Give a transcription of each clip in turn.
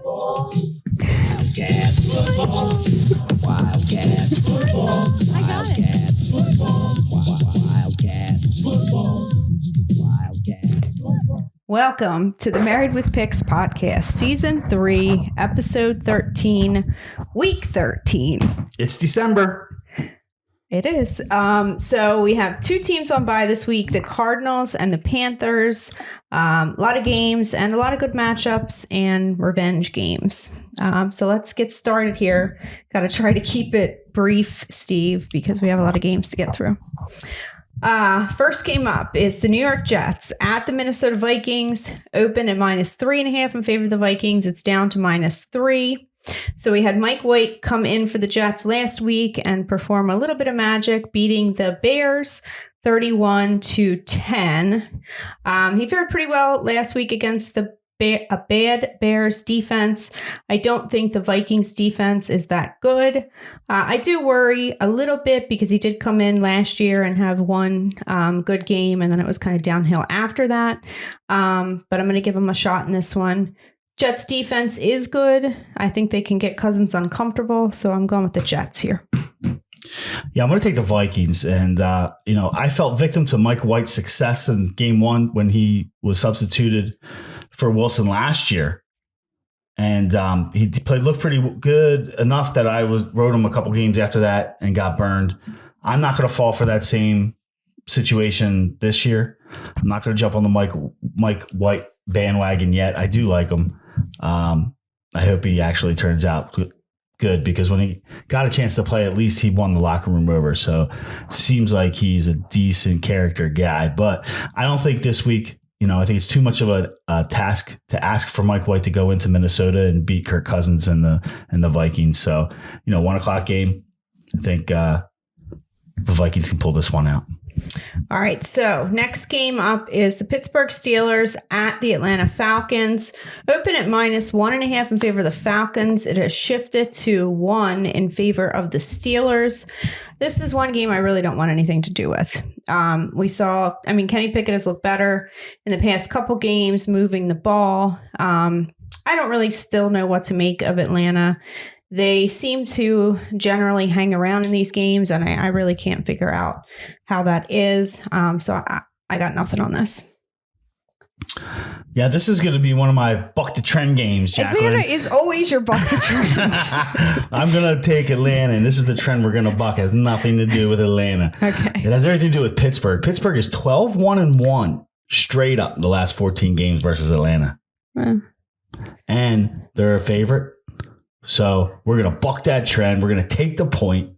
Wildcats football. Wildcats football. I got it. Wildcats football. Wildcats football. Welcome to the Married with Picks podcast, season 3, episode 13, week 13. It's December. It is. So we have two teams on bye this week, the Cardinals and the Panthers. A lot of games and a lot of good matchups and revenge games. So let's get started here. Got to try to keep it brief, Steve, because we have a lot of games to get through. First game up is the New York Jets at the Minnesota Vikings. Open at -3.5 in favor of the Vikings. It's down to -3. So we had Mike White come in for the Jets last week and perform a little bit of magic, beating the Bears 31-10. He fared pretty well last week against a bad Bears defense. I don't think the Vikings defense is that good. I do worry a little bit because he did come in last year and have one good game, and then it was kind of downhill after that. But I'm going to give him a shot in this one. Jets defense is good. I think they can get Cousins uncomfortable, so I'm going with the Jets here. Yeah, I'm going to take the Vikings. And, I felt victim to Mike White's success in game one when he was substituted for Wilson last year. And he looked pretty good enough that I wrote him a couple games after that and got burned. I'm not going to fall for that same situation this year. I'm not going to jump on the Mike White bandwagon yet. I do like him. I hope he actually turns out good because when he got a chance to play, at least he won the locker room over. So it seems like he's a decent character guy. But I don't think this week, I think it's too much of a task to ask for Mike White to go into Minnesota and beat Kirk Cousins and the Vikings. So, 1:00 game. I think the Vikings can pull this one out. All right, so next game up is the Pittsburgh Steelers at the Atlanta Falcons. Open at -1.5 in favor of the Falcons. It has shifted to 1 in favor of the Steelers. This is one game I really don't want anything to do with. Kenny Pickett has looked better in the past couple games, moving the ball. I don't really still know what to make of Atlanta. They seem to generally hang around in these games, and I really can't figure out how that is. So I got nothing on this. Yeah, this is going to be one of my buck the trend games, Jaclyn. Atlanta is always your buck the trend. I'm going to take Atlanta, and this is the trend we're going to buck. It has nothing to do with Atlanta. Okay. It has everything to do with Pittsburgh. Pittsburgh is 12-1-1 straight up in the last 14 games versus Atlanta. And they're a favorite. So we're going to buck that trend. We're going to take the point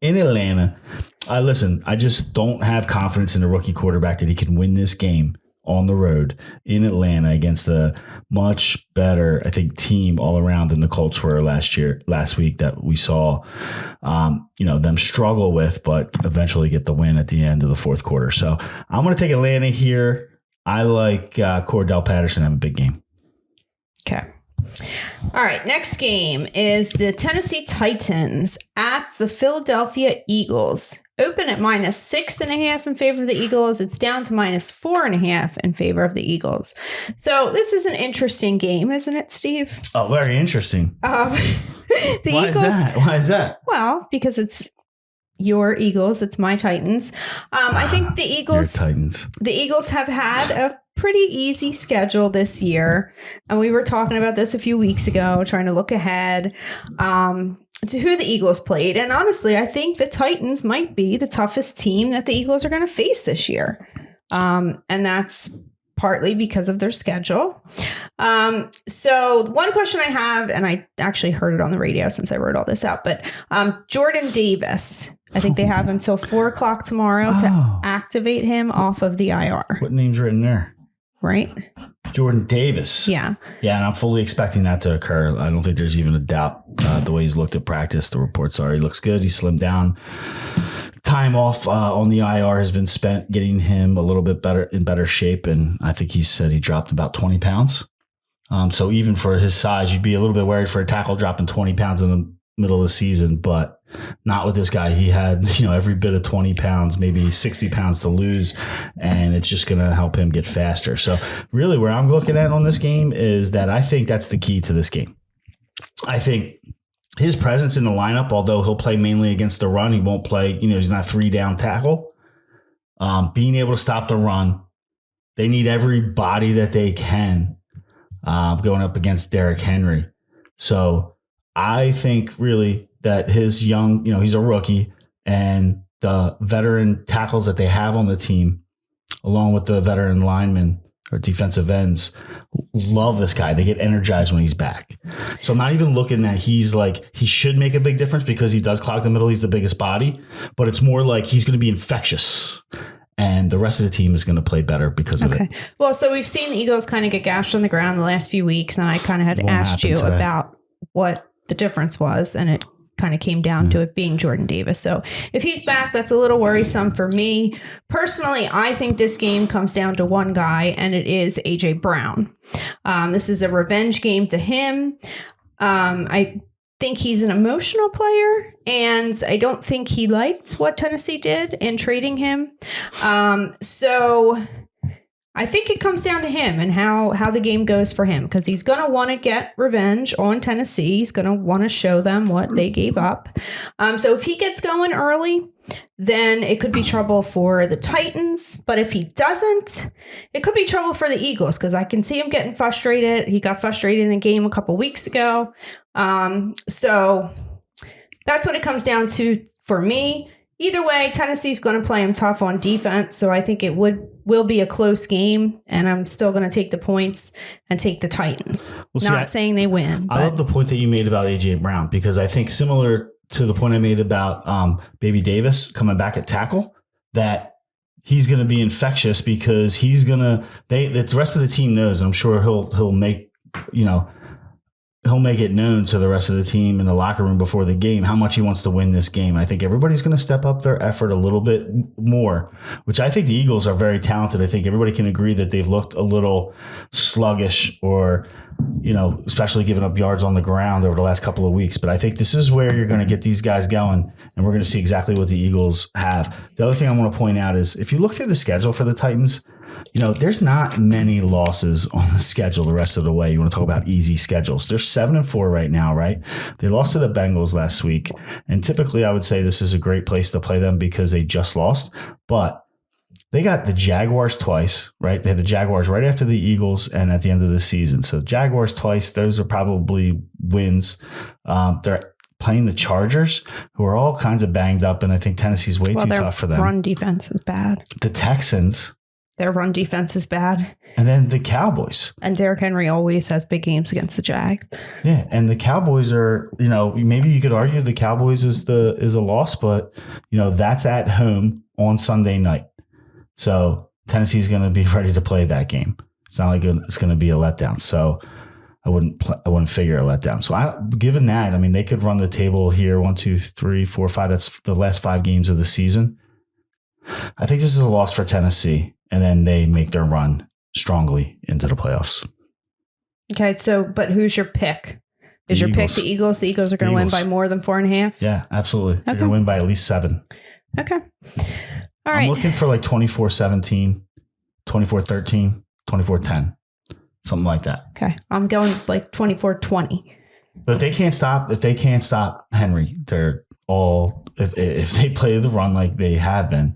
in Atlanta. Listen, I just don't have confidence in the rookie quarterback that he can win this game on the road in Atlanta against a much better, I think, team all around than the Colts were last week that we saw, them struggle with, but eventually get the win at the end of the fourth quarter. So I'm going to take Atlanta here. I like Cordell Patterson have a big game. Okay. All right, next game is the Tennessee Titans at the Philadelphia Eagles. Open at -6.5 in favor of the Eagles. It's down to -4.5 in favor of the Eagles. So this is an interesting game, isn't it, Steve? Oh, very interesting. Why is that? Well, because it's your Eagles. It's my Titans. I think the Eagles. Your Titans. The Eagles have had a pretty easy schedule this year, and we were talking about this a few weeks ago, trying to look ahead to who the Eagles played. And honestly, I think the Titans might be the toughest team that the Eagles are going to face this year, and that's partly because of their schedule. So one question I have, and I actually heard it on the radio since I wrote all this out, but Jordan Davis. I think they have until 4:00 tomorrow to activate him off of the IR. What name's written there? Right? Jordan Davis. Yeah. Yeah, and I'm fully expecting that to occur. I don't think there's even a doubt the way he's looked at practice. The reports are he looks good. He slimmed down. Time off on the IR has been spent getting him a little bit better shape, and I think he said he dropped about 20 pounds. So even for his size, you'd be a little bit worried for a tackle dropping 20 pounds in the middle of the season, but not with this guy. He had, every bit of 20 pounds, maybe 60 pounds to lose, and it's just going to help him get faster. So really where I'm looking at on this game is that I think that's the key to this game. I think his presence in the lineup, although he'll play mainly against the run, he won't play, he's not 3-down tackle. Being able to stop the run, they need every body that they can going up against Derrick Henry. So I think really that his young, he's a rookie, and the veteran tackles that they have on the team, along with the veteran linemen or defensive ends, love this guy. They get energized when he's back. So I'm not even looking at he should make a big difference because he does clog the middle. He's the biggest body, but it's more like he's going to be infectious. And the rest of the team is going to play better because of it. Well, so we've seen the Eagles kind of get gashed on the ground the last few weeks, and I kind of had asked you about what the difference was, and it kind of came down to it being Jordan Davis. So if he's back, that's a little worrisome for me. Personally, I think this game comes down to one guy, and it is A.J. Brown. This is a revenge game to him. I think he's an emotional player, and I don't think he liked what Tennessee did in trading him. So I think it comes down to him and how the game goes for him, because he's going to want to get revenge on Tennessee. He's going to want to show them what they gave up. So if he gets going early, then it could be trouble for the Titans. But if he doesn't, it could be trouble for the Eagles, because I can see him getting frustrated. He got frustrated in a game a couple weeks ago. So that's what it comes down to for me. Either way, Tennessee's going to play him tough on defense, so I think it will be a close game, and I'm still going to take the points and take the Titans. Well, Not saying they win. I love the point that you made about A.J. Brown, because I think similar to the point I made about Baby Davis coming back at tackle, that he's going to be infectious because he's going to – the rest of the team knows, and I'm sure he'll make – he'll make it known to the rest of the team in the locker room before the game how much he wants to win this game. I think everybody's going to step up their effort a little bit more, which I think the Eagles are very talented. I think everybody can agree that they've looked a little sluggish or, especially giving up yards on the ground over the last couple of weeks. But I think this is where you're going to get these guys going, and we're going to see exactly what the Eagles have. The other thing I want to point out is if you look through the schedule for the Titans, there's not many losses on the schedule the rest of the way. You want to talk about easy schedules. They're 7-4 right now, right? They lost to the Bengals last week. And typically I would say this is a great place to play them because they just lost. But they got the Jaguars twice, right? They had the Jaguars right after the Eagles and at the end of the season. So Jaguars twice, those are probably wins. They're playing the Chargers, who are all kinds of banged up. And I think Tennessee's way too tough for them. Their run defense is bad. The Texans. Their run defense is bad. And then the Cowboys. And Derrick Henry always has big games against the Jag. Yeah, and the Cowboys are, maybe you could argue the Cowboys is a loss, but, that's at home on Sunday night. So Tennessee's going to be ready to play that game. It's not like it's going to be a letdown. So I wouldn't figure a letdown. So given that, they could run the table here 1, 2, 3, 4, 5. That's the last 5 games of the season. I think this is a loss for Tennessee. And then they make their run strongly into the playoffs. Okay, but who's your pick? Is your pick the Eagles? The Eagles are going to win by more than 4.5? Yeah, absolutely. Okay. They're going to win by at least 7. Okay. All right. I'm looking for like 24-17, 24-13, 24-10, something like that. Okay. I'm going like 24-20. But if they can't stop Henry, they're all if they play the run like they have been.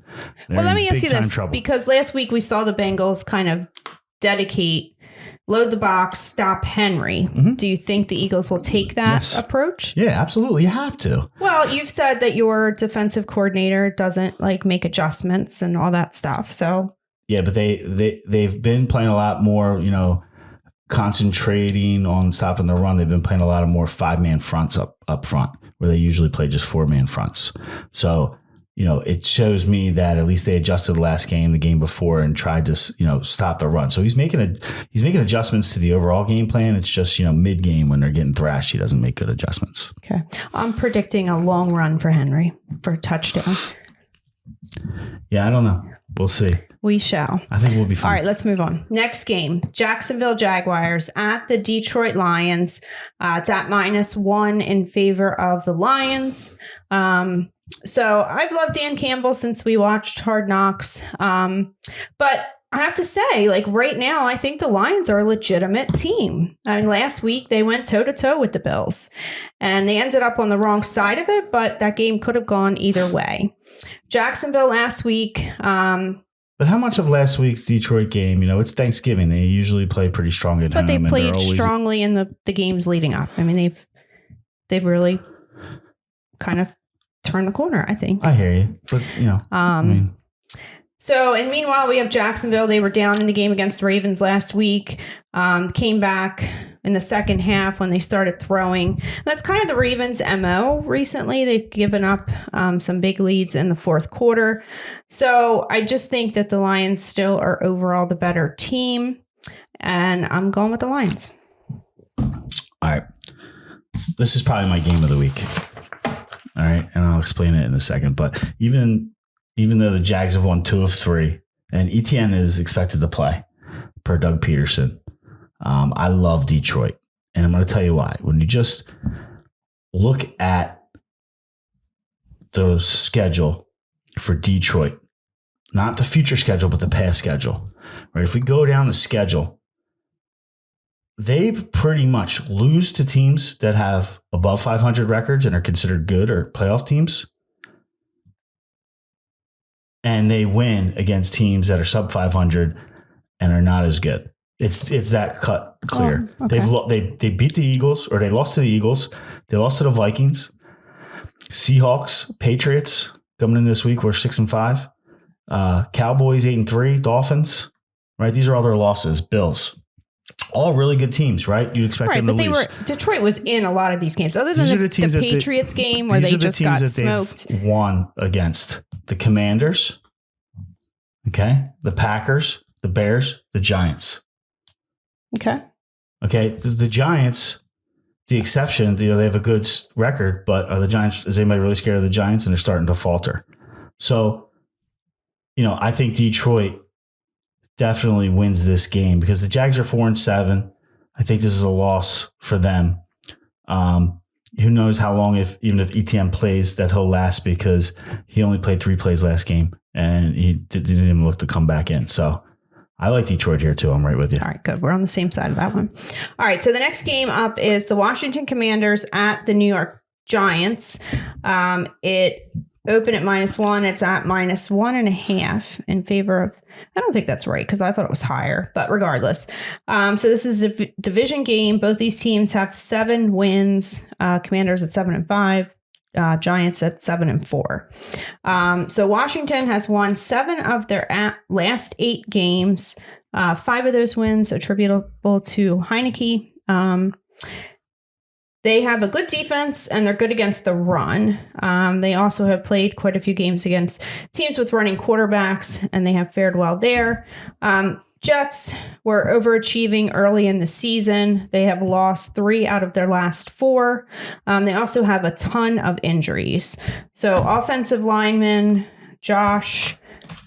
Well, let me ask you this, trouble. Because last week we saw the Bengals kind of load the box, stop Henry. Mm-hmm. Do you think the Eagles will take that approach? Yeah, absolutely. You have to. Well, you've said that your defensive coordinator doesn't make adjustments and all that stuff. So yeah, but they've been playing a lot more, concentrating on stopping the run. They've been playing a lot of more 5-man fronts up front, where they usually play just 4-man fronts. So, it shows me that at least they adjusted the game before, and tried to, stop the run. So he's making adjustments to the overall game plan. It's just, mid-game when they're getting thrashed, he doesn't make good adjustments. Okay. I'm predicting a long run for Henry for a touchdown. Yeah, I don't know. We'll see. We shall. I think we'll be fine. All right, let's move on. Next game, Jacksonville Jaguars at the Detroit Lions. It's at -1 in favor of the Lions. So I've loved Dan Campbell since we watched Hard Knocks. But I have to say, like right now, I think the Lions are a legitimate team. I mean, last week they went toe to toe with the Bills and they ended up on the wrong side of it, but that game could have gone either way. Jacksonville last week. But how much of last week's Detroit game, it's Thanksgiving. They usually play pretty strong at home. But they played strongly in the games leading up. I mean, they've really kind of turned the corner, I think. I hear you. But, So, and meanwhile, we have Jacksonville. They were down in the game against the Ravens last week, came back in the second half when they started throwing. That's kind of the Ravens' MO recently. They've given up some big leads in the fourth quarter. So I just think that the Lions still are overall the better team, and I'm going with the Lions. All right. This is probably my game of the week. All right, and I'll explain it in a second. But even though the Jags have won 2 of 3, and ETN is expected to play per Doug Peterson, I love Detroit. And I'm going to tell you why. When you just look at the schedule for Detroit, not the future schedule, but the past schedule, right? If we go down the schedule, they pretty much lose to teams that have above 500 records and are considered good or playoff teams. And they win against teams that are sub 500 and are not as good. It's that cut clear. Oh, okay. They beat the Eagles, or they lost to the Eagles. They lost to the Vikings, Seahawks, Patriots coming in this week. We're 6-5. Cowboys 8-3. Dolphins. Right, these are all their losses. Bills, all really good teams. Right, you'd expect them to lose. Detroit was in a lot of these games, other than the Patriots game where they just got smoked. Won against the Commanders, the Packers, the Bears, the Giants. Okay. The Giants, the exception, they have a good record, but are the Giants? Is anybody really scared of the Giants? And they're starting to falter. So, I think Detroit definitely wins this game because the Jags are 4-7. I think this is a loss for them. Who knows how long, even if ETN plays, that he'll last, because he only played 3 plays last game and he didn't even look to come back in. So I like Detroit here too. I'm right with you. All right, good. We're on the same side of that one. All right, so the next game up is the Washington Commanders at the New York Giants. It opened at -1. It's at -1.5 in favor of, I don't think that's right because I thought it was higher, but regardless. So this is a division game. Both these teams have 7 wins. Commanders at 7-5, Giants at 7-4. So Washington has won 7 of their last 8 games. 5 of those wins attributable to Heineke. They have a good defense and they're good against the run. They also have played quite a few games against teams with running quarterbacks, and they have fared well there. Jets were overachieving early in the season. They have lost 3 out of their last 4. They also have a ton of injuries. So offensive lineman Josh,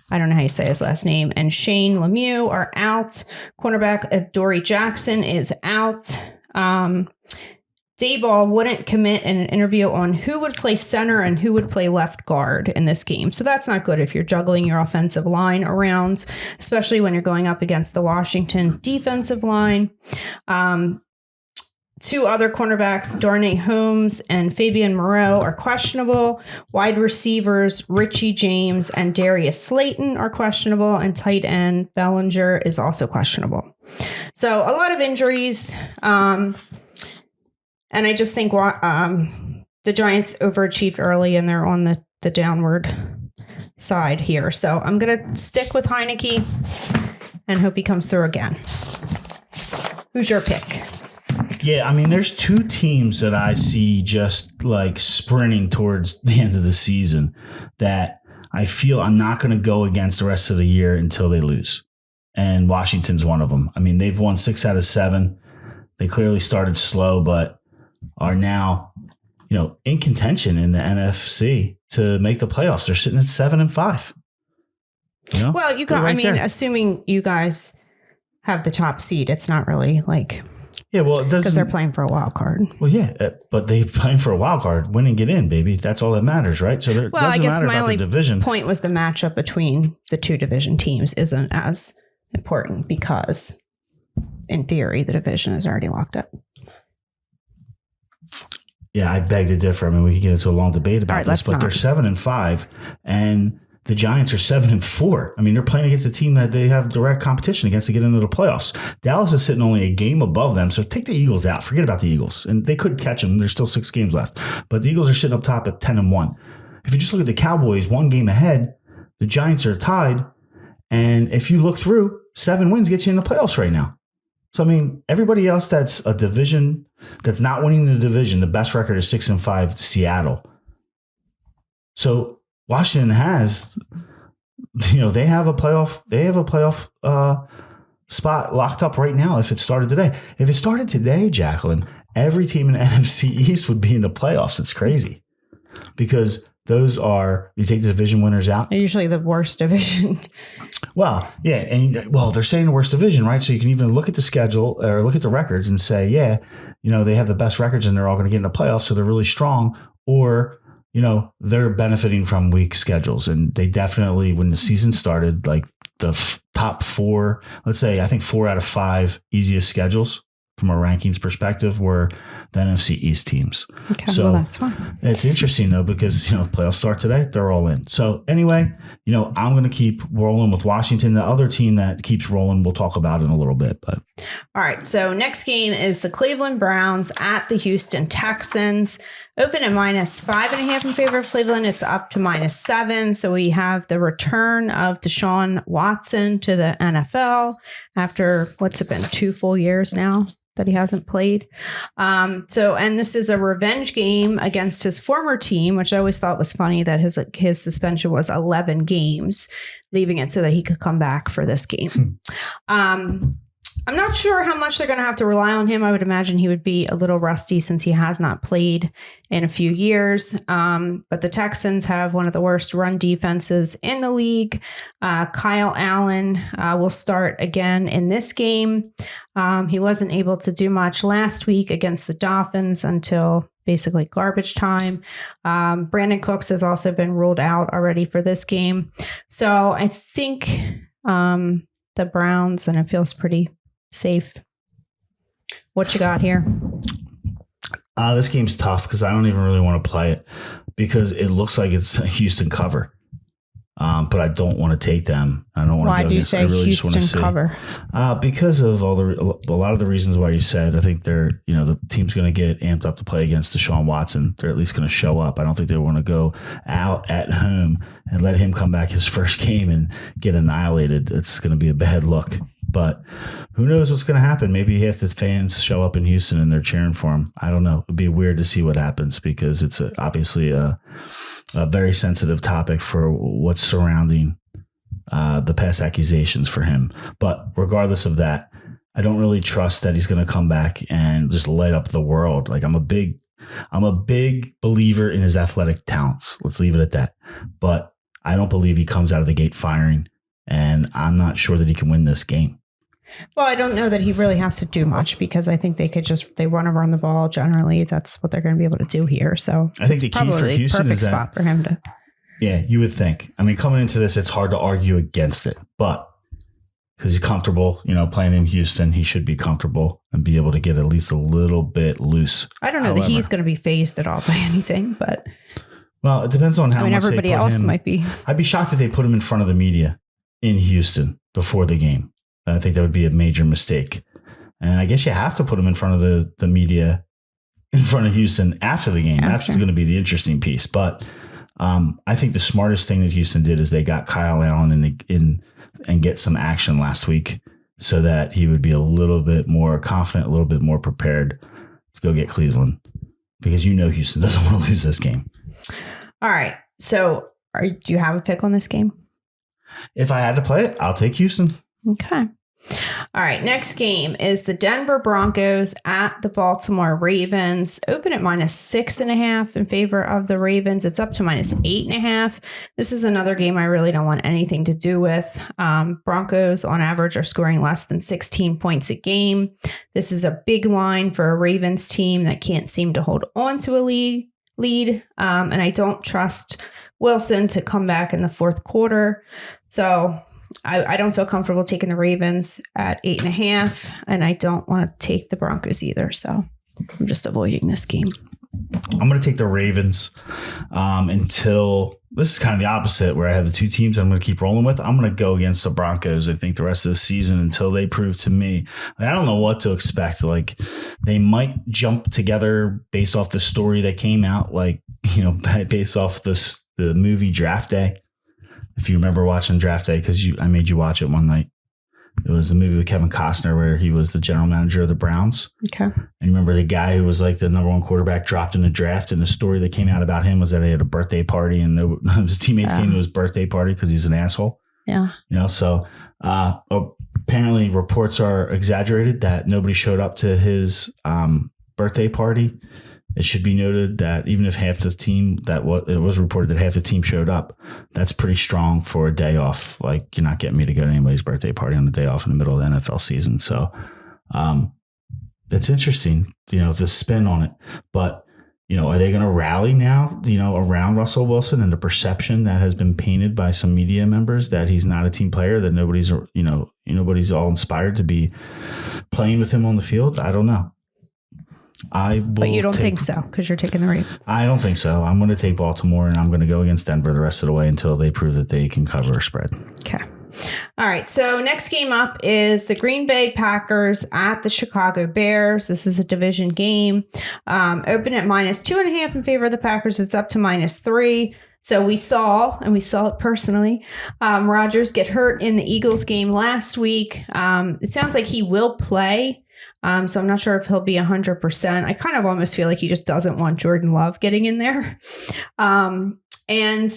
I don't know how you say his last name, and Shane Lemieux are out. Cornerback Adoree Jackson is out. Dayball wouldn't commit in an interview on who would play center and who would play left guard in this game. So that's not good if you're juggling your offensive line around, especially when you're going up against the Washington defensive line. 2 other cornerbacks, Darnay Holmes and Fabian Moreau, are questionable. Wide receivers, Richie James and Darius Slayton are questionable, and tight end Bellinger is also questionable. So a lot of injuries. And I just think the Giants overachieved early and they're on the downward side here. So I'm going to stick with Heineke and hope he comes through again. Who's your pick? Yeah, I mean, there's 2 teams that I see just like sprinting towards the end of the season that I feel I'm not going to go against the rest of the year until they lose. And Washington's one of them. I mean, they've won 6 out of 7. They clearly started slow, but are now, in contention in the NFC to make the playoffs. They're sitting at 7-5. Well, assuming you guys have the top seed, it's not really like, well, it doesn't, because they're playing for a wild card. Well, yeah, but they're playing for a wild card. Win and get in, baby. That's all that matters, right? So it doesn't matter about the division. Point was the matchup between the 2 division teams isn't as important because, in theory, the division is already locked up. Yeah, I beg to differ. I mean, we could get into a long debate about this, but they're 7-5, and the Giants are 7-4. I mean, they're playing against a team that they have direct competition against to get into the playoffs. Dallas is sitting only a game above them, so take the Eagles out. Forget about the Eagles, and they could catch them. There's still 6 games left, but the Eagles are sitting up top at 10-1. If you just look at the Cowboys, 1 game ahead, the Giants are tied, and if you look through, 7 wins gets you in the playoffs right now. So, I mean, everybody else that's a division that's not winning the division, the best record is 6-5, Seattle. So Washington has, they have a playoff spot locked up right now if it started today. If it started today, Jaclyn, every team in the NFC East would be in the playoffs. It's crazy because those are, you take the division winners out. Usually the worst division. Well, yeah. And they're saying the worst division, right? So you can even look at the schedule or look at the records and say, yeah, they have the best records and they're all going to get in the playoffs. So they're really strong, or, they're benefiting from weak schedules. And they definitely, when the season started, like the top 4, let's say, I think 4 out of 5 easiest schedules from a rankings perspective were the NFC East teams. Okay, so well, that's fine. It's interesting though, because, playoffs start today, they're all in. So anyway, I'm going to keep rolling with Washington. The other team that keeps rolling, we'll talk about in a little bit, but. All right. So next game is the Cleveland Browns at the Houston Texans. Open at -5.5 in favor of Cleveland. It's up to -7. So we have the return of Deshaun Watson to the NFL after, what's it been, 2 full years now that he hasn't played. And this is a revenge game against his former team, which I always thought was funny that his suspension was 11 games, leaving it so that he could come back for this game. I'm not sure how much they're going to have to rely on him. I would imagine he would be a little rusty since he has not played in a few years. But the Texans have one of the worst run defenses in the league. Kyle Allen will start again in this game. He wasn't able to do much last week against the Dolphins until basically garbage time. Brandon Cooks has also been ruled out already for this game. So I think the Browns, and it feels pretty safe. What you got here? This game's tough because I don't even really want to play it because it looks like it's a Houston cover. But I don't want to take them. I don't want to. Why do you say Houston cover? Because of a lot of the reasons why you said. I think they're, the team's going to get amped up to play against Deshaun Watson. They're at least going to show up. I don't think they want to go out at home and let him come back his first game and get annihilated. It's going to be a bad look. But who knows what's going to happen? Maybe half the fans show up in Houston and they're cheering for him. I don't know. It'd be weird to see what happens because it's obviously a very sensitive topic for what's surrounding the past accusations for him. But regardless of that, I don't really trust that he's going to come back and just light up the world. Like I'm a big believer in his athletic talents. Let's leave it at that. But I don't believe he comes out of the gate firing, and I'm not sure that he can win this game. Well, I don't know that he really has to do much because I think they want to run the ball. Generally, that's what they're going to be able to do here. So I think the key for Houston is that, spot for him to. Yeah, you would think. I mean, coming into this, it's hard to argue against it, but because he's comfortable, playing in Houston, he should be comfortable and be able to get at least a little bit loose. I don't know that he's going to be phased at all by anything, but. Well, it depends on how much everybody else might be. I'd be shocked if they put him in front of the media in Houston before the game. I think that would be a major mistake. And I guess you have to put him in front of the media in front of Houston after the game. That's going to be the interesting piece. But I think the smartest thing that Houston did is they got Kyle Allen in and get some action last week so that he would be a little bit more confident, a little bit more prepared to go get Cleveland because Houston doesn't want to lose this game. All right. So do you have a pick on this game? If I had to play it, I'll take Houston. Okay. All right. Next game is the Denver Broncos at the Baltimore Ravens. Open at -6.5 in favor of the Ravens. It's up to -8.5. This is another game I really don't want anything to do with. Broncos on average are scoring less than 16 points a game. This is a big line for a Ravens team that can't seem to hold on to a lead. And I don't trust Wilson to come back in the fourth quarter. So I don't feel comfortable taking the Ravens at 8.5, and I don't want to take the Broncos either. So I'm just avoiding this game. I'm going to take the Ravens until this is kind of the opposite where I have the two teams I'm going to keep rolling with. I'm going to go against the Broncos, I think, the rest of the season until they prove to me. I don't know what to expect. Like, they might jump together based off the story that came out, like, based off the movie Draft Day. If you remember watching Draft Day, because I made you watch it one night. It was the movie with Kevin Costner where he was the general manager of the Browns. Okay. And remember the guy who was like the number one quarterback dropped in the draft, and the story that came out about him was that he had a birthday party and his teammates came to his birthday party because he's an asshole. Yeah. So apparently reports are exaggerated that nobody showed up to his birthday party. It should be noted that even if half the team it was reported that half the team showed up, that's pretty strong for a day off. Like, you're not getting me to go to anybody's birthday party on the day off in the middle of the NFL season. So that's interesting, the spin on it. But, are they going to rally now, around Russell Wilson and the perception that has been painted by some media members that he's not a team player, that nobody's all inspired to be playing with him on the field? I don't know. But you don't think so because you're taking the Ravens? I don't think so. I'm going to take Baltimore, and I'm going to go against Denver the rest of the way until they prove that they can cover a spread. Okay. All right. So next game up is the Green Bay Packers at the Chicago Bears. This is a division game. Open at -2.5 in favor of the Packers. It's up to -3. So we saw it personally, Rodgers get hurt in the Eagles game last week. It sounds like he will play. So I'm not sure if he'll be 100%. I kind of almost feel like he just doesn't want Jordan Love getting in there. And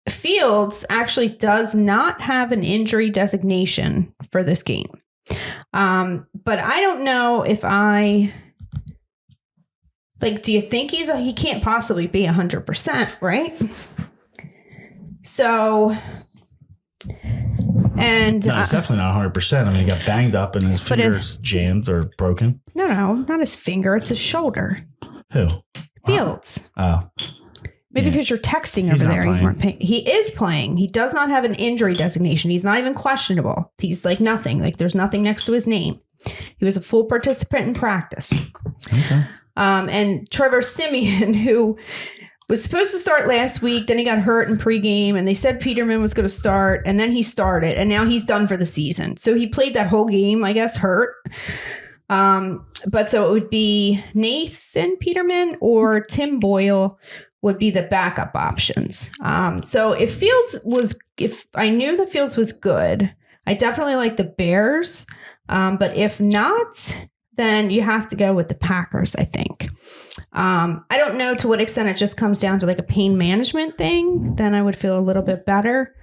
Fields actually does not have an injury designation for this game. But I don't know if do you think he can't possibly be 100%, right? So... And no, it's definitely not 100%. I mean, he got banged up and his fingers jammed or broken. No, not his finger. It's his shoulder. Who? Fields. Oh. Maybe because you're texting over there. You weren't paying. He is playing. He does not have an injury designation. He's not even questionable. He's like nothing. Like, there's nothing next to his name. He was a full participant in practice. Okay. And Trevor Siemian, who was supposed to start last week, then he got hurt in pregame, and they said Peterman was going to start, and then he started, and now he's done for the season. So he played that whole game, I guess, hurt. But so it would be Nathan Peterman or Tim Boyle would be the backup options. So if I knew that Fields was good, I definitely like the Bears. But if not, then you have to go with the Packers, I think. I don't know to what extent it just comes down to like a pain management thing. Then I would feel a little bit better.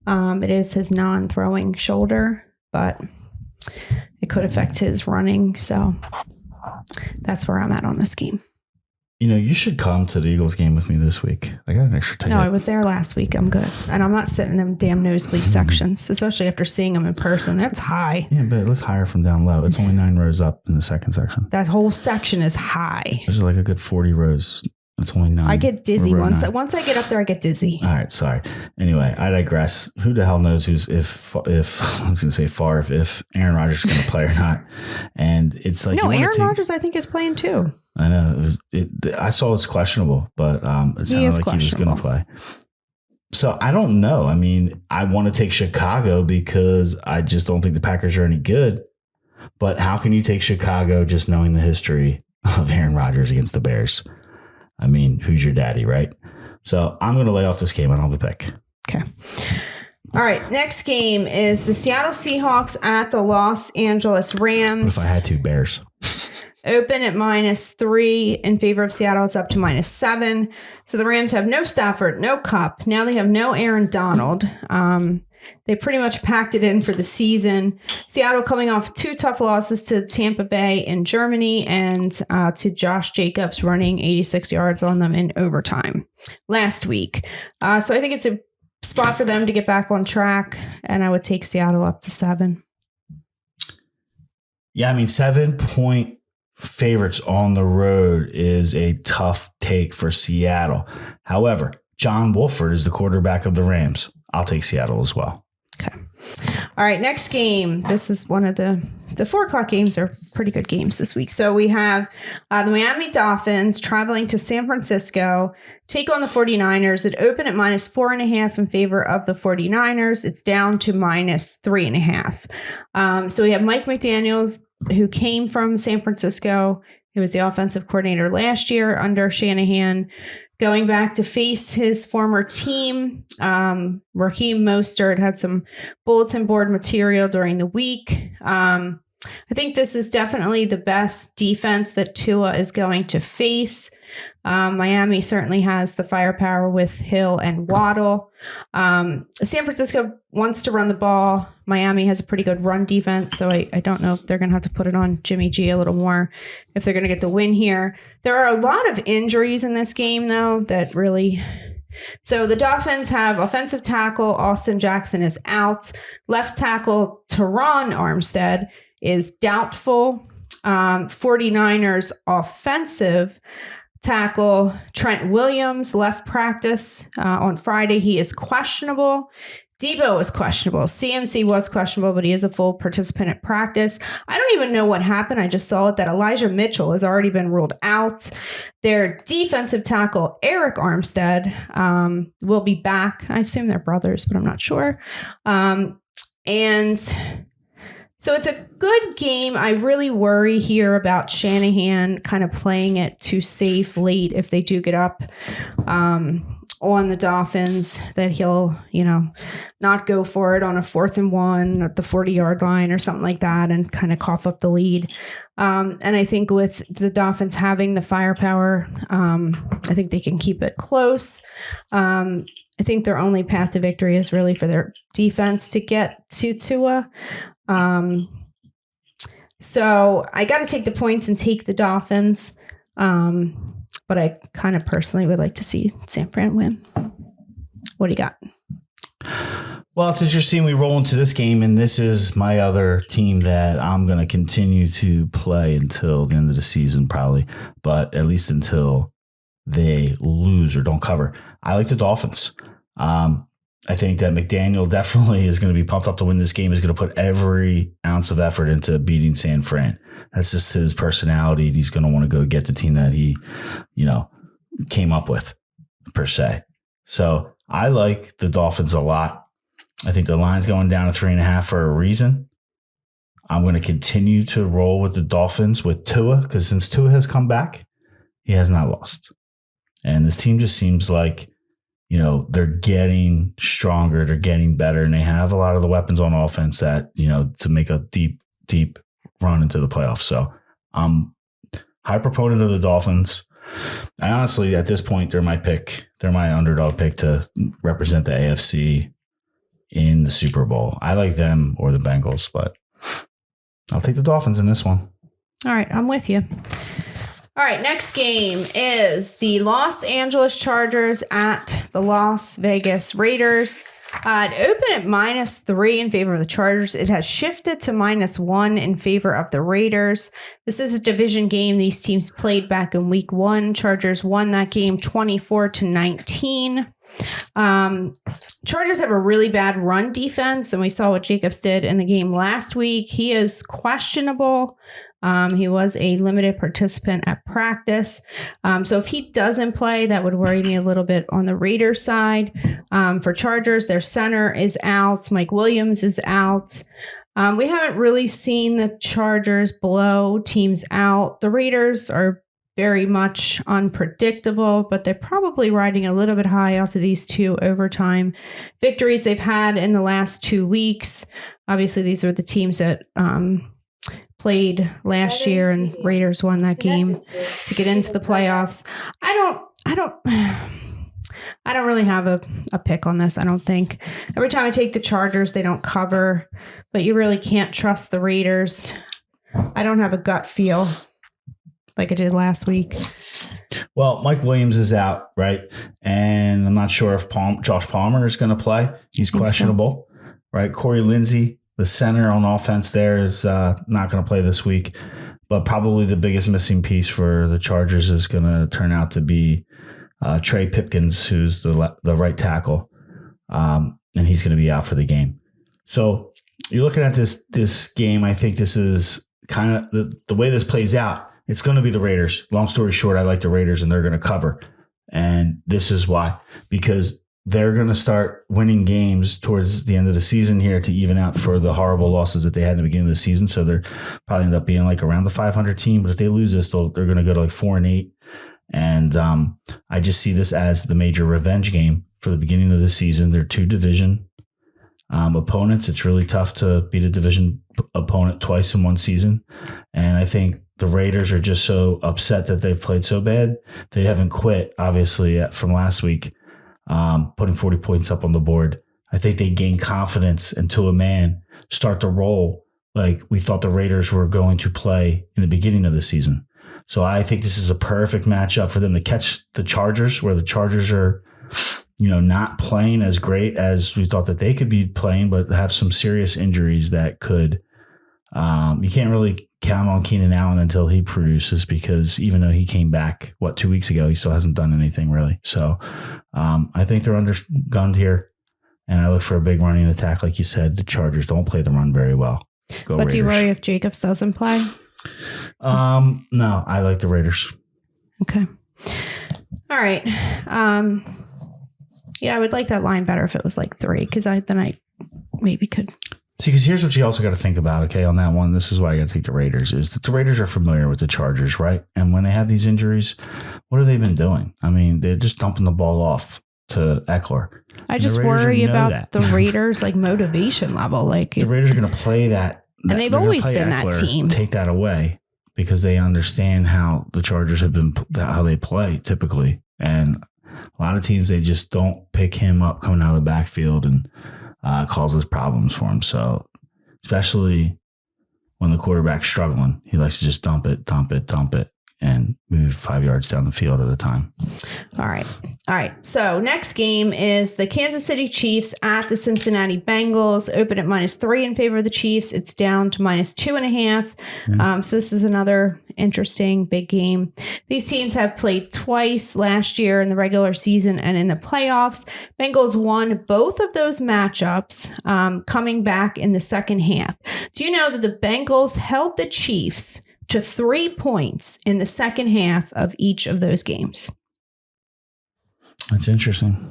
It is his non-throwing shoulder, but it could affect his running. So that's where I'm at on this game. You should come to the Eagles game with me this week. I got an extra ticket. No, I was there last week. I'm good. And I'm not sitting in them damn nosebleed sections, especially after seeing them in person. That's high. Yeah, but let's hire from down low. It's only 9 rows up in the second section. That whole section is high. There's like a good 40 rows. It's only 9. I get dizzy once I get up there. I get dizzy. All right, sorry. Anyway, I digress. Who the hell knows if I was going to say Favre, if Aaron Rodgers is going to play or not? And it's like Aaron Rodgers, I think, is playing too. I know. I saw it's questionable, but it sounded like he was going to play. So I don't know. I mean, I want to take Chicago because I just don't think the Packers are any good. But how can you take Chicago just knowing the history of Aaron Rodgers against the Bears? I mean, who's your daddy, right? So I'm going to lay off this game. I don't have a pick. Okay. All right. Next game is the Seattle Seahawks at the Los Angeles Rams. What if I had 2 Bears? Open at -3 in favor of Seattle. It's up to -7. So the Rams have no Stafford, no Kupp. Now they have no Aaron Donald. They pretty much packed it in for the season. Seattle coming off 2 tough losses to Tampa Bay in Germany and to Josh Jacobs running 86 yards on them in overtime last week. So I think it's a spot for them to get back on track, and I would take Seattle up to 7. Yeah, I mean, 7-point favorites on the road is a tough take for Seattle. However, John Wolford is the quarterback of the Rams. I'll take Seattle as well. Okay. All right, next game. This is one of the 4 o'clock games are pretty good games this week. So we have the Miami Dolphins traveling to San Francisco, take on the 49ers. It opened at -4.5 in favor of the 49ers. It's down to -3.5. So we have Mike McDaniels, who came from San Francisco. He was the offensive coordinator last year under Shanahan, going back to face his former team. Raheem Mostert had some bulletin board material during the week. I think this is definitely the best defense that Tua is going to face. Miami certainly has the firepower with Hill and Waddle. San Francisco wants to run the ball. Miami has a pretty good run defense, so I don't know if they're going to have to put it on Jimmy G a little more if they're going to get the win here. There are a lot of injuries in this game, though, that really... So the Dolphins have offensive tackle Austin Jackson is out. Left tackle Teron Armstead is doubtful. 49ers offensive tackle Trent Williams left practice on Friday. He is questionable. Debo is questionable. CMC was questionable, but he is a full participant at practice. I don't even know what happened. I just saw it that Elijah Mitchell has already been ruled out. Their defensive tackle, Eric Armstead, will be back. I assume they're brothers, but I'm not sure. And so it's a good game. I really worry here about Shanahan kind of playing it too safe late if they do get up on the Dolphins, that he'll, not go for it on a 4th and 1 at the 40-yard line or something like that and kind of cough up the lead. And I think with the Dolphins having the firepower, I think they can keep it close. I think their only path to victory is really for their defense to get to Tua. So I got to take the points and take the Dolphins. But I kind of personally would like to see San Fran win. What do you got? Well, it's interesting. We roll into this game, and this is my other team that I'm going to continue to play until the end of the season, probably, but at least until they lose or don't cover. I like the Dolphins. I think that McDaniel definitely is going to be pumped up to win this game. He's going to put every ounce of effort into beating San Fran. That's just his personality. He's going to want to go get the team that he, came up with, per se. So I like the Dolphins a lot. I think the line's going down to 3.5 for a reason. I'm going to continue to roll with the Dolphins with Tua, because since Tua has come back, he has not lost. And this team just seems like, they're getting stronger, they're getting better, and they have a lot of the weapons on offense that, to make a deep, deep run into the playoffs. So I'm high proponent of the Dolphins. I honestly, at this point, they're my pick. They're my underdog pick to represent the AFC in the Super Bowl. I like them or the Bengals, but I'll take the Dolphins in this one. All right, I'm with you. All right, next game is the Los Angeles Chargers at the Las Vegas Raiders. It opened at -3 in favor of the Chargers. It has shifted to -1 in favor of the Raiders. This is a division game. These teams played back in week 1. Chargers won that game 24-19. Chargers have a really bad run defense, and we saw what Jacobs did in the game last week. He is questionable. He was a limited participant at practice. So if he doesn't play, that would worry me a little bit on the Raiders side. For Chargers, their center is out. Mike Williams is out. We haven't really seen the Chargers blow teams out. The Raiders are very much unpredictable, but they're probably riding a little bit high off of these 2 overtime victories they've had in the last 2 weeks. Obviously, these are the teams that played last year, and Raiders won that game to get into the playoffs. I don't really have a pick on this. I don't think. Every time I take the Chargers, they don't cover, but you really can't trust the Raiders. I don't have a gut feel like I did last week. Well, Mike Williams is out, right? And I'm not sure if Josh Palmer is going to play. He's questionable, right? Corey Lindsey, the center on offense there, is not going to play this week. But probably the biggest missing piece for the Chargers is going to turn out to be Trey Pipkins, who's the right tackle. And he's going to be out for the game. So you're looking at this game. I think this is kind of the way this plays out. It's going to be the Raiders. Long story short, I like the Raiders, and they're going to cover. And this is why, because they're going to start winning games towards the end of the season here to even out for the horrible losses that they had in the beginning of the season. So they're probably end up being like around the 500 team. But if they lose this, they're going to go to like 4-8. And I just see this as the major revenge game for the beginning of the season. They're two division opponents. It's really tough to beat a division opponent twice in one season. And I think the Raiders are just so upset that they've played so bad. They haven't quit, obviously, from last week, putting 40 points up on the board. I think they gain confidence and to a man start to roll like we thought the Raiders were going to play in the beginning of the season. So I think this is a perfect matchup for them to catch the Chargers, where the Chargers are, not playing as great as we thought that they could be playing, but have some serious injuries that could. You can't really count on Keenan Allen until he produces, because even though he came back, 2 weeks ago, he still hasn't done anything really. So I think they're undergunned here, and I look for a big running attack. Like you said, the Chargers don't play the run very well. Go but Raiders. do you worry if Jacobs doesn't play? No, I like the Raiders. Okay. All right. Yeah, I would like that line better if it was like 3, because then I maybe could. See, because here's what you also got to think about, okay, on that one. This is why I got to take the Raiders, is that the Raiders are familiar with the Chargers, right? And when they have these injuries, what have they been doing? I mean, they're just dumping the ball off to Eckler. I just worry about the Raiders' motivation level. The Raiders are going to play that. And they've always been Eckler, that team. Take that away, because they understand how the Chargers have been, how they play typically. And a lot of teams, they just don't pick him up coming out of the backfield and causes problems for him. So especially when the quarterback's struggling, he likes to just dump it, and move 5 yards down the field at a time. All right. So next game is the Kansas City Chiefs at the Cincinnati Bengals. Open at -3 in favor of the Chiefs. It's down to -2.5. So this is another interesting big game. These teams have played twice last year in the regular season and in the playoffs. Bengals won both of those matchups, coming back in the second half. Do you know that the Bengals held the Chiefs to 3 points in the second half of each of those games? That's interesting.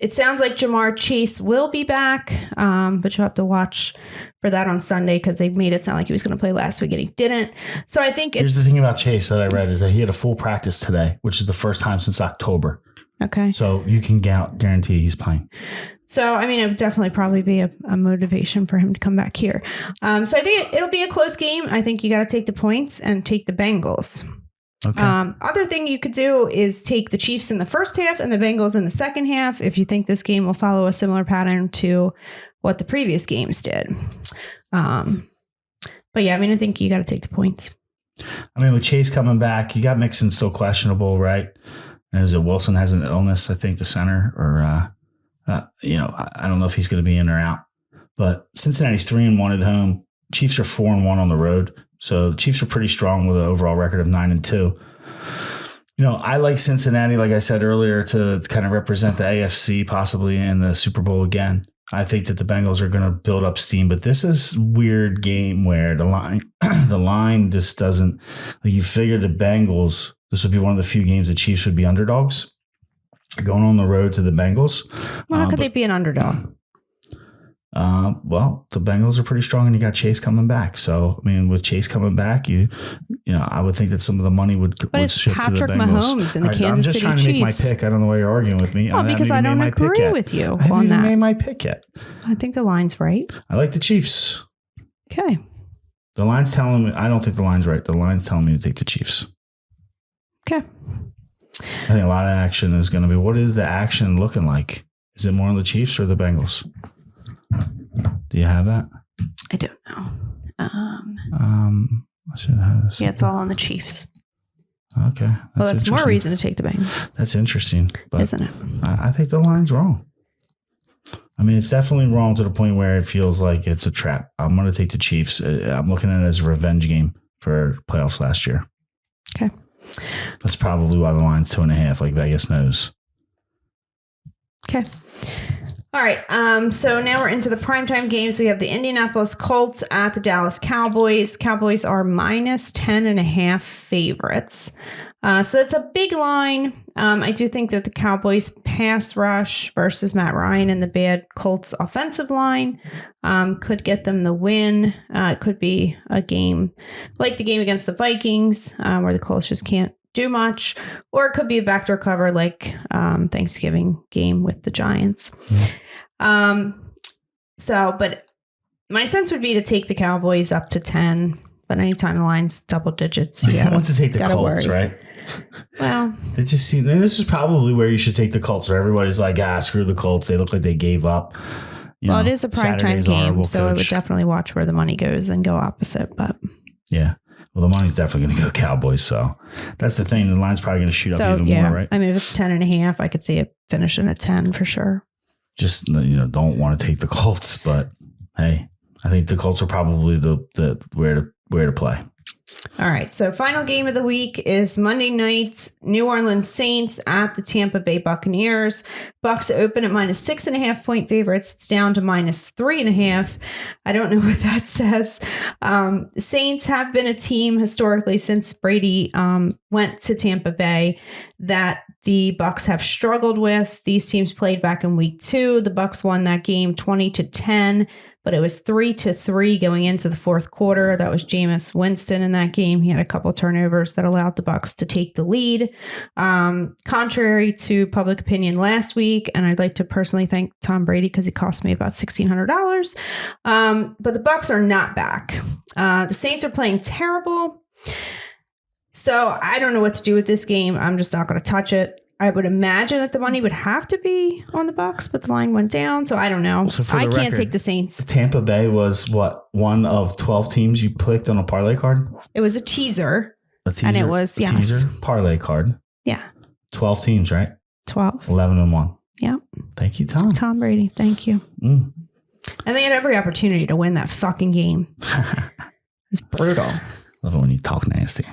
It sounds like Jamar Chase will be back, but you'll have to watch for that on Sunday, because they made it sound like he was going to play last week and he didn't. So I think here's the thing about Chase that I read, is that he had a full practice today, which is the first time since October. Okay. So you can guarantee he's playing. So, I mean, it would definitely probably be a motivation for him to come back here. So I think it'll be a close game. I think you got to take the points and take the Bengals. Okay. Other thing you could do is take the Chiefs in the first half and the Bengals in the second half, if you think this game will follow a similar pattern to what the previous games did. But yeah, I mean, I think you got to take the points. I mean, with Chase coming back, you got Mixon still questionable, right? And is it Wilson has an illness, I think, the center, or I don't know if he's going to be in or out. But Cincinnati's 3-1 at home. Chiefs are 4-1 on the road. So the Chiefs are pretty strong with an overall record of 9-2. I like Cincinnati, like I said earlier, to kind of represent the AFC possibly in the Super Bowl again. I think that the Bengals are going to build up steam, but this is a weird game where the line just doesn't. You figure the Bengals, this would be one of the few games the Chiefs would be underdogs going on the road to the Bengals. Well, how could they be an underdog? Well, the Bengals are pretty strong, and you got Chase coming back. So, I mean, with Chase coming back, I would think that some of the money would shift to the Bengals. Patrick Mahomes and the Kansas City Chiefs. I'm just trying to make my pick. I don't know why you're arguing with me. Well, because I don't agree with you on that. I haven't even made my pick yet. I think the line's right. I like the Chiefs. Okay. The line's telling me. I don't think the line's right. The line's telling me to take the Chiefs. Okay. I think a lot of action is going to be. What is the action looking like? Is it more on the Chiefs or the Bengals? Do you have that? I don't know. I should have this. Yeah, it's all on the Chiefs. Okay. That's more reason to take the Bengals. That's interesting. But isn't it? I think the line's wrong. I mean, it's definitely wrong to the point where it feels like it's a trap. I'm going to take the Chiefs. I'm looking at it as a revenge game for playoffs last year. Okay. That's probably why the line's 2.5, like Vegas knows. Okay. All right. So now we're into the primetime games. We have the Indianapolis Colts at the Dallas Cowboys. Cowboys are minus 10.5 favorites. So that's a big line. I do think that the Cowboys pass rush versus Matt Ryan and the bad Colts offensive line could get them the win. It could be a game like the game against the Vikings where the Colts just can't do much, or it could be a backdoor cover like Thanksgiving game with the Giants. But my sense would be to take the Cowboys up to 10, but anytime the line's double digits, I want to take the Colts, worry. right? Well, it just seems this is probably where you should take the Colts. Where everybody's like, screw the Colts. They look like they gave up. It is a primetime game, so I would definitely watch where the money goes and go opposite. But yeah. Well, the money's definitely going to go Cowboys, so that's the thing. The line's probably going to shoot up even more, right? I mean, if it's 10.5, I could see it finishing at 10 for sure. Just don't want to take the Colts, but hey, I think the Colts are probably the where to play. All right, so final game of the week is Monday night's New Orleans Saints at the Tampa Bay Buccaneers. Bucs open at minus 6.5 point favorites. It's down to minus 3.5. I don't know what that says. Saints have been a team historically since Brady went to Tampa Bay that the Bucs have struggled with. These teams played back in week 2. The Bucs won that game 20-10. But it was 3-3 going into the fourth quarter. That was Jameis Winston in that game. He had a couple turnovers that allowed the Bucs to take the lead. Contrary to public opinion last week, and I'd like to personally thank Tom Brady because he cost me about $1,600. But the Bucs are not back. The Saints are playing terrible. So I don't know what to do with this game. I'm just not going to touch it. I would imagine that the money would have to be on the Bucs, but the line went down, so I don't know. So I can't take the Saints. Tampa Bay was what, one of 12 teams you picked on a parlay card? It was a teaser. And it was, yes. Teaser parlay card. Yeah. 12 teams, right? 12. 11-1. Yeah. Thank you, Tom. Tom Brady. Thank you. And they had every opportunity to win that fucking game. It's brutal. Love it when you talk nasty.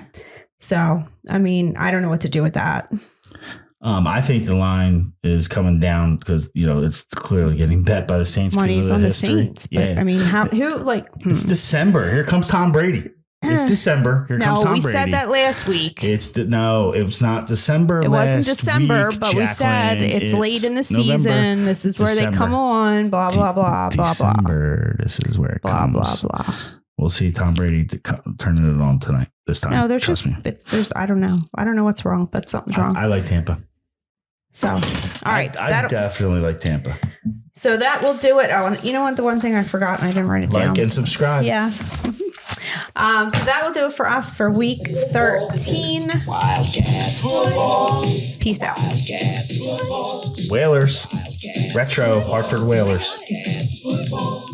So, I mean, I don't know what to do with that. I think the line is coming down because, it's clearly getting bet by the Saints. Money's on the Saints. But, yeah. I mean, It's December. Here comes Tom Brady. It's December. Here comes Tom Brady. No, we said that last week. No, it was not December. It wasn't December, but Jaclyn, we said it's late in the season. November, this is where they come on. Blah, blah, blah, blah, blah. December. This is where it comes. Blah, blah, blah. We'll see Tom Brady turning it on tonight. This time. No, I don't know. I don't know what's wrong, but something's wrong. I like Tampa. So, all right. I definitely like Tampa. So that will do it. Oh, you know what? The one thing I forgot and I didn't write it down. Like and subscribe. Yes. So that will do it for us for week 13. Wildcat football. Peace out. Wildcat football. Whalers. Retro Hartford Whalers. Wildcat football.